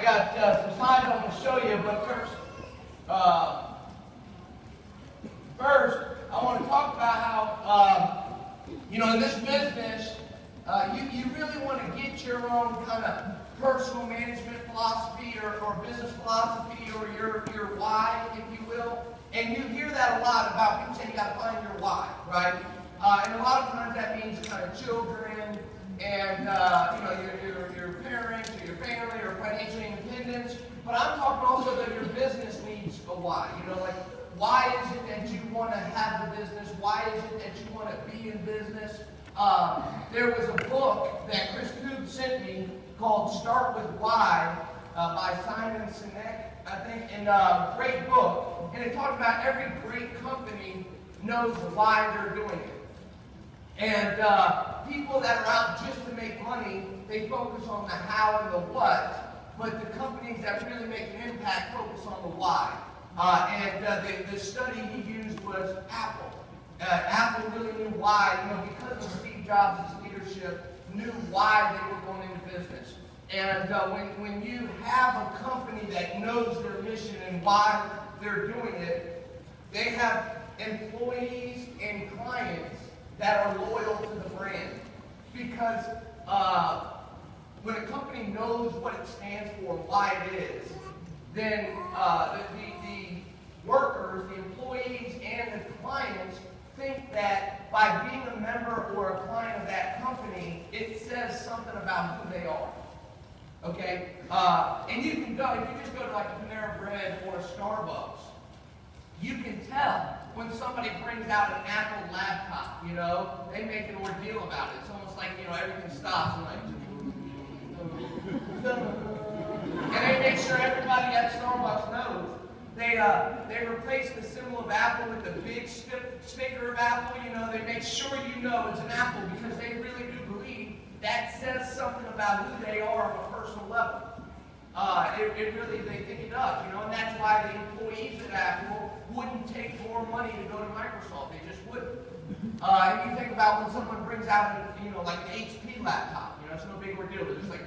got some slides I want to show you, but first I want to talk about how, in this business, you really want to get your own kind of personal management philosophy or business philosophy or your why, if you will. And you hear that a lot about people saying you got to find your why, right? And a lot of times that means kind of children and your parents or your family or financial independence. But I'm talking also that your business needs a why. Like why is it that you want to have the business? Why is it that you want to be in business? There was a book that Chris Coop sent me called Start With Why by Simon Sinek, I think, and great book. And it talked about every great company knows why they're doing it. And people that are out just to make money, they focus on the how and the what, but the companies that really make an impact focus on the why. And the study he used was Apple. Apple really knew why, because of Steve Jobs' leadership, knew why they were going into business. And when you have a company that knows their mission and why they're doing it, they have employees and clients that are loyal to the brand. Because when a company knows what it stands for, why it is, then the workers, the employees, and the clients think that by being a member or a client of that company, it says something about who they are. Okay? And you can go, if you just go to like a Panera Bread or a Starbucks, you can tell when somebody brings out an Apple laptop, they make an ordeal about it. It's almost like, everything stops and and they make sure everybody at Starbucks knows. They replace the symbol of Apple with the big sticker of Apple. They make sure you know it's an Apple because they really do believe that says something about who they are on a personal level. They think it does, and that's why the employees at Apple wouldn't take more money to go to Microsoft. They just wouldn't. And you think about when someone brings out, like an HP laptop, it's no big ordeal. It's just like,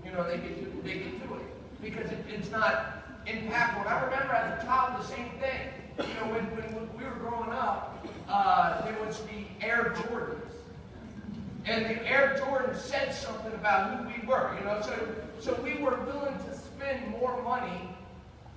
they get to it because it's not impactful. And I remember as a child the same thing. When we were growing up, there was the Air Jordans. And the Air Jordan said something about who we were, So we were willing to spend more money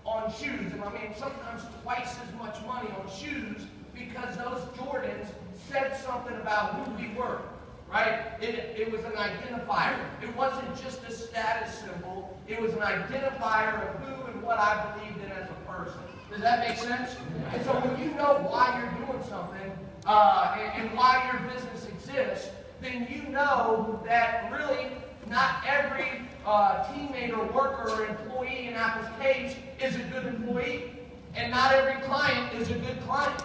on shoes. And sometimes twice as much money on shoes because those Jordans said something about who we were, right? It was an identifier. It wasn't just a status symbol. It was an identifier of who and what I believed in as a person. Does that make sense? And so when you know why you're doing something and why your business exists, then you know that really not every teammate or worker or employee in Apple's case is a good employee, and not every client is a good client.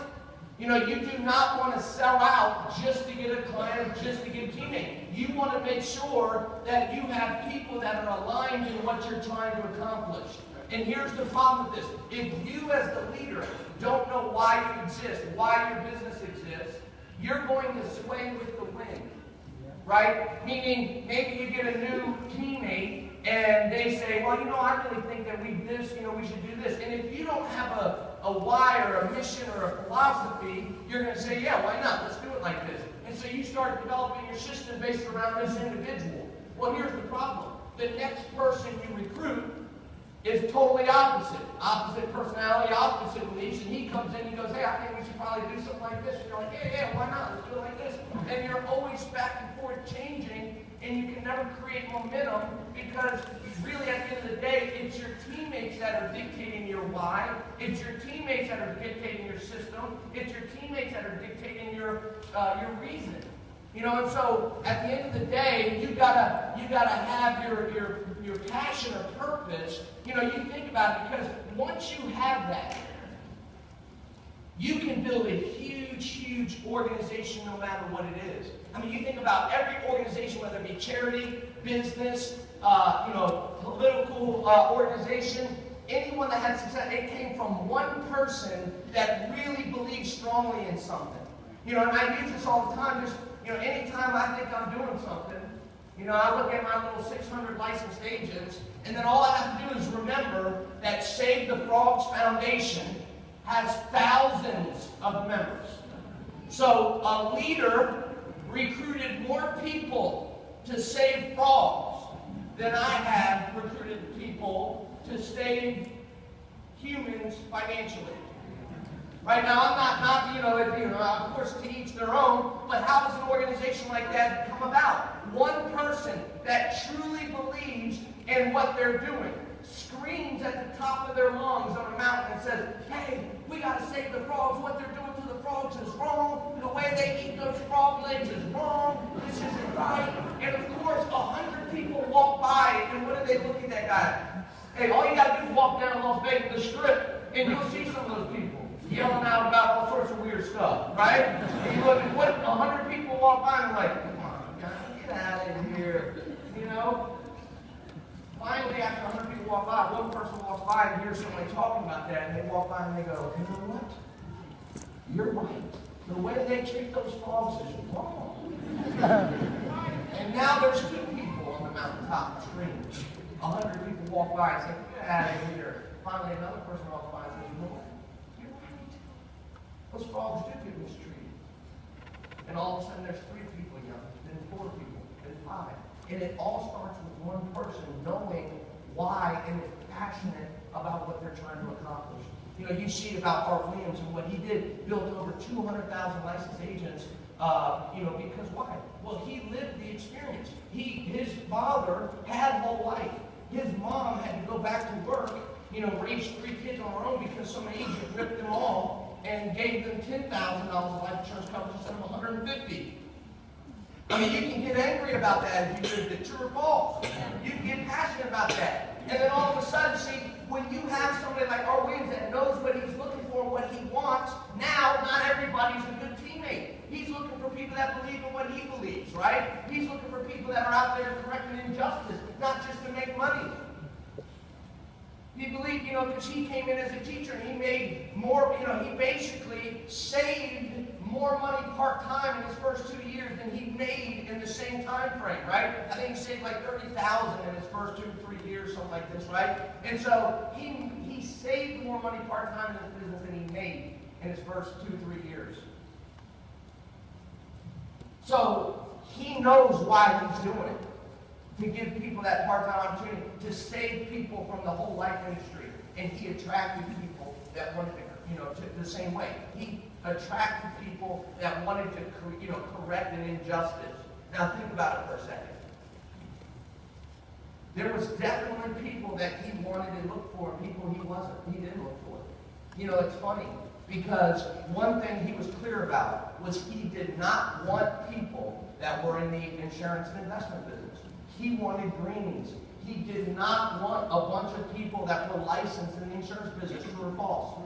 You do not want to sell out just to get a client or just to get a teammate. You want to make sure that you have people that are aligned in what you're trying to accomplish. And here's the problem with this. If you as the leader don't know why you exist, why your business exists, you're going to sway with the wind. Right? Meaning, maybe you get a new teammate and they say, well, I really think that we should do this. And if you don't have a why or a mission or a philosophy, you're going to say, yeah, why not? Let's do it like this. And so you start developing your system based around this individual. Well, here's the problem. The next person you recruit is totally opposite. Opposite personality, opposite beliefs, and he comes in and he goes, hey, I think we should probably do something like this. And you're like, yeah, why not? Let's do it like this. And you're always back and forth changing, and you can never create momentum because really at the end of the day, it's your teammates that are dictating your why. It's your teammates that are dictating your system. It's your teammates that are dictating your reason. And so at the end of the day, you gotta have your passion or purpose. You think about it because once you have that, you can build a huge organization no matter what it is. You think about every organization, whether it be charity, business, political organization, anyone that had success, it came from one person that really believed strongly in something. And I use this all the time. Just anytime I think I'm doing something, I look at my little 600 licensed agents, and then all I have to do member that Save the Frogs Foundation has thousands of members. So a leader recruited more people to save frogs than I have recruited people to save humans financially. Right now, I'm not, of course, to each their own, but how does an organization like that come about? One person that truly believes in what they're doing screams at the top of their lungs on a mountain and says, hey, we got to save the frogs. What they're doing to the frogs is wrong. The way they eat those frog legs is wrong. This isn't right. And of course, 100 people walk by, and what do they look at that guy? Hey, all you got to do is walk down Las Vegas, the Strip, and you'll see some of those people yelling out about all sorts of weird stuff, right? And you look at what 100 people walk by and they're like, come on, guys, get out of here, you know? Finally, after 100 people walk by, one person walks by and hears somebody talking about that, and they walk by and they go, you know what? You're right. The way they treat those frogs is wrong. And now there's 2 people on the mountaintop screaming. 100 people walk by and say, get out of here. Finally, another person walks by and says, you know what? You're right. Those frogs do get mistreated. And all of a sudden, there's 3 people yelling, then 4 people, then 5. And it all starts with one person knowing why and is passionate about what they're trying to accomplish. You know, you see about Art Williams and what he did, built over 200,000 licensed agents, because why? Well, he lived the experience. His father had a whole life. His mom had to go back to work, raise 3 kids on her own because some agent ripped them off and gave them $10,000 of life insurance coverage instead of $150,000. I mean, you can get angry about that if you lived it, true or false. You can get passionate about that. And then all of a sudden, see, when you have somebody like Art Williams that knows what he's looking for, what he wants, now not everybody's a good teammate. He's looking for people that believe in what he believes, right? He's looking for people that are out there correcting injustice, not just to make money. He believed, because he came in as a teacher and he made more, he basically saved more money part-time in his first 2 years than he made in the same time frame, right? I think he saved like $30,000 in his first 2 to 3 years, something like this, right? And so he saved more money part-time in his business than he made in his first 2 to 3 years. So he knows why he's doing it. To give people that part-time opportunity, to save people from the whole life industry. And he attracted people that wanted to, the same way. He attracted people that wanted to, correct an injustice. Now think about it for a second. There was definitely people that he wanted to look for, and people he didn't look for. It's funny, because one thing he was clear about was he did not want people that were in the insurance and investment business. He wanted greenies. He did not want a bunch of people that were licensed in the insurance business, true or false.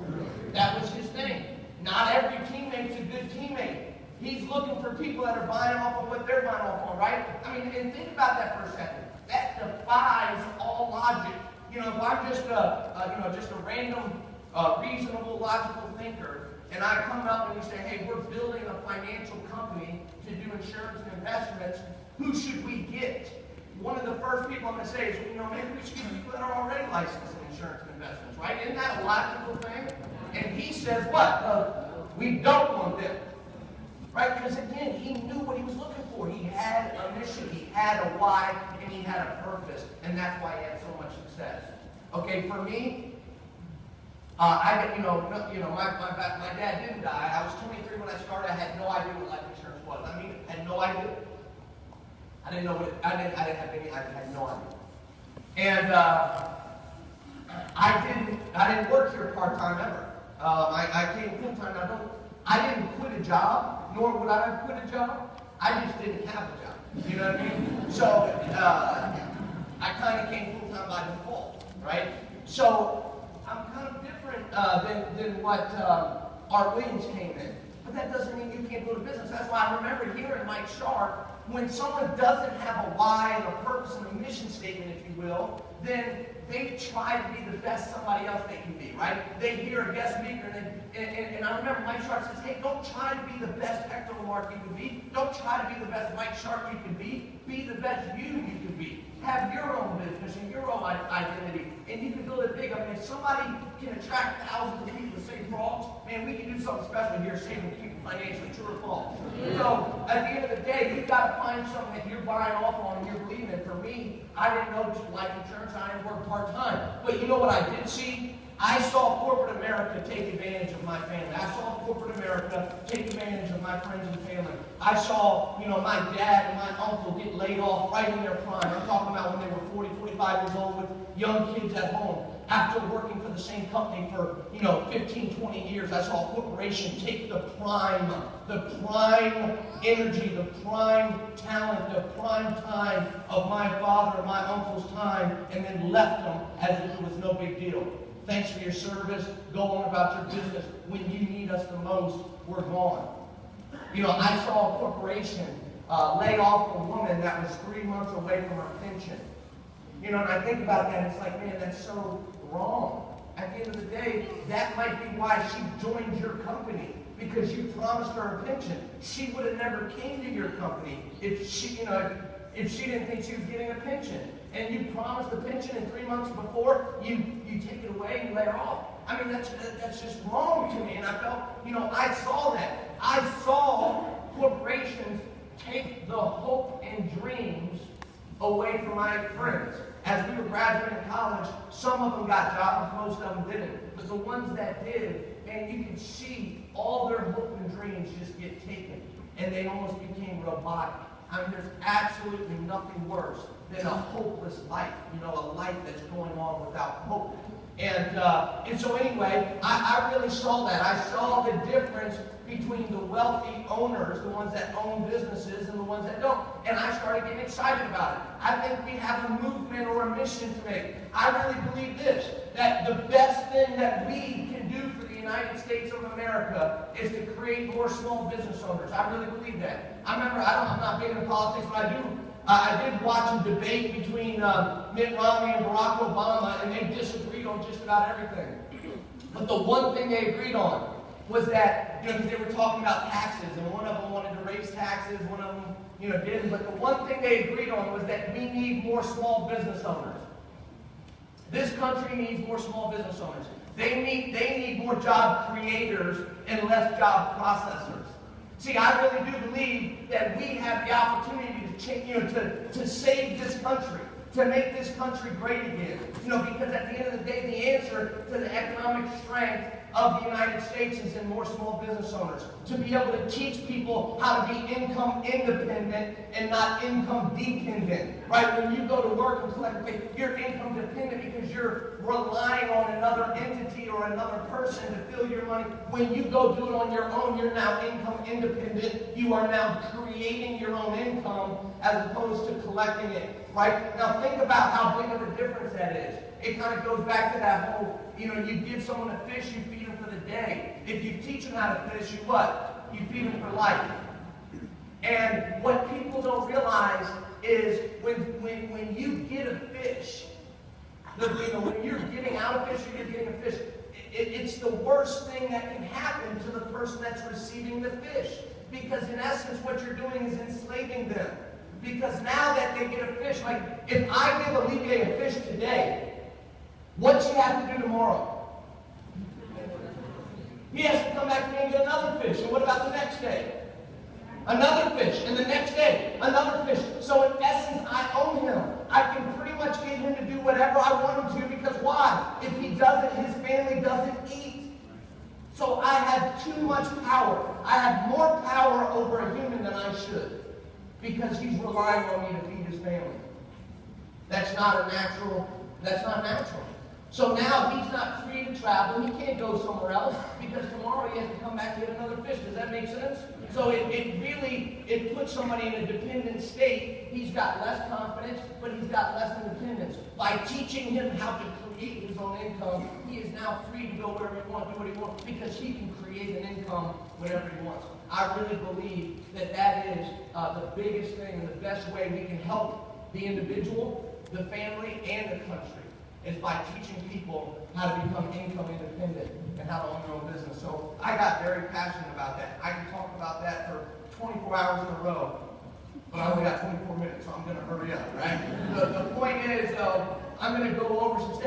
That was his thing. Not every teammate's a good teammate. He's looking for people that are buying off of what they're buying off on, right? I mean, and think about that for a second. That defies all logic. If I'm just a random, reasonable, logical thinker, and I come up and we say, hey, we're building a financial company to do insurance and investments, who should we get? One of the first people I'm going to say is, maybe we should get people that are already licensed in insurance and investments, right? Isn't that a logical thing? And he says, what? We don't want them. Right? Because again, he knew what he was looking for. He had a mission, he had a why, and he had a purpose. And that's why he had so much success. Okay, for me, my dad didn't die. I was 23 when I started. I had no idea what life insurance was. I had no idea. I didn't know what I had no idea. And I didn't work here part-time ever. I came full-time. I didn't quit a job, nor would I have quit a job. I just didn't have a job. You know what I mean? So I kind of came full-time by default, right? So I'm kind of different than what Art Williams came in. But that doesn't mean you can't build a business. That's why I remember hearing Mike Sharp, when someone doesn't have a why and a purpose and a mission statement, if you will, then they try to be the best somebody else they can be, right? They hear a guest speaker, and I remember Mike Sharp says, hey, don't try to be the best Hector Lamarck you can be. Don't try to be the best Mike Sharp you can be. Be the best you can be. Have your own business and your own identity and you can build it big. I mean, if somebody can attract thousands of people to save frogs, man, we can do something special here, saving people financially, true or false. So at the end of the day, you've got to find something that you're buying off on and you're believing in. For me, I didn't know life insurance. I didn't work part-time. But you know what I did see? I saw corporate America take advantage of my family. I saw corporate America take advantage of my friends and family. I saw, my dad and my uncle get laid off right in their prime. I'm talking about when they were 40, 45 years old with young kids at home. After working for the same company for, 15, 20 years, I saw a corporation take the prime energy, the prime talent, the prime time of my father and my uncle's time, and then left them as if it was no big deal. Thanks for your service. Go on about your business. When you need us the most, we're gone. I saw a corporation lay off a woman that was 3 months away from her pension. And I think about that, and it's like, man, that's so wrong. At the end of the day, that might be why she joined your company, because you promised her a pension. She would have never came to your company if she didn't think she was getting a pension. And you promised the pension, and 3 months before, you take it away and you let her off. I mean, that's just wrong to me. And I felt, I saw that. I saw corporations take the hope and dreams away from my friends. As we were graduating college, some of them got jobs, most of them didn't. But the ones that did, man, you could see all their hope and dreams just get taken. And they almost became robotic. I mean, there's absolutely nothing worse than a hopeless life, a life that's going on without hope. And so anyway, I really saw that. I saw the difference between the wealthy owners, the ones that own businesses, and the ones that don't. And I started getting excited about it. I think we have a movement or a mission to make. I really believe this, that the best thing that we can do for the United States of America is to create more small business owners. I really believe that. I remember, I'm not big into politics, but I did watch a debate between Mitt Romney and Barack Obama, and they disagreed on just about everything. But the one thing they agreed on was that, because they were talking about taxes, and one of them wanted to raise taxes, one of them, didn't. But the one thing they agreed on was that we need more small business owners. This country needs more small business owners. They need more job creators and less job processors. See, I really do believe that we have the opportunity to change, to save this country, to make this country great again. Because at the end of the day, the answer to the economic strength of the United States is in more small business owners. To be able to teach people how to be income independent and not income dependent. Right? When you go to work and collect pay, you're income dependent because you're relying on another entity or another person to fill your money. When you go do it on your own, you're now income independent. You are now creating your own income as opposed to collecting it. Right? Now think about how big of a difference that is. It kind of goes back to that whole, you give someone a fish, you feed them for the day. If you teach them how to fish, you what? You feed them for life. And what people don't realize is when you get a fish, when you're giving out a fish or you're getting a fish, it's the worst thing that can happen to the person that's receiving the fish. Because in essence, what you're doing is enslaving them. Because now that they get a fish, like if I give Olivier a fish today, what's he have to do tomorrow? He has to come back to me and get another fish. And what about the next day? Another fish. And the next day, another fish. So in essence, I own him. I can pretty much get him to do whatever I want him to, because why? If he doesn't, his family doesn't eat. So I have too much power. I have more power over a human than I should, because he's relying on me to feed his family. That's not natural. So now he's not free to travel. He can't go somewhere else because tomorrow he has to come back and get another fish. Does that make sense? So it puts somebody in a dependent state. He's got less confidence, but he's got less independence. By teaching him how to create his own income, he is now free to go wherever he wants, do what he wants, because he can create an income whenever he wants. I really believe that is the biggest thing and the best way we can help the individual, the family, and the country, is by teaching people how to become income independent and how to own their own business. So I got very passionate about that. I can talk about that for 24 hours in a row, but I only got 24 minutes, so I'm going to hurry up, right? The point is, though, I'm going to go over some steps.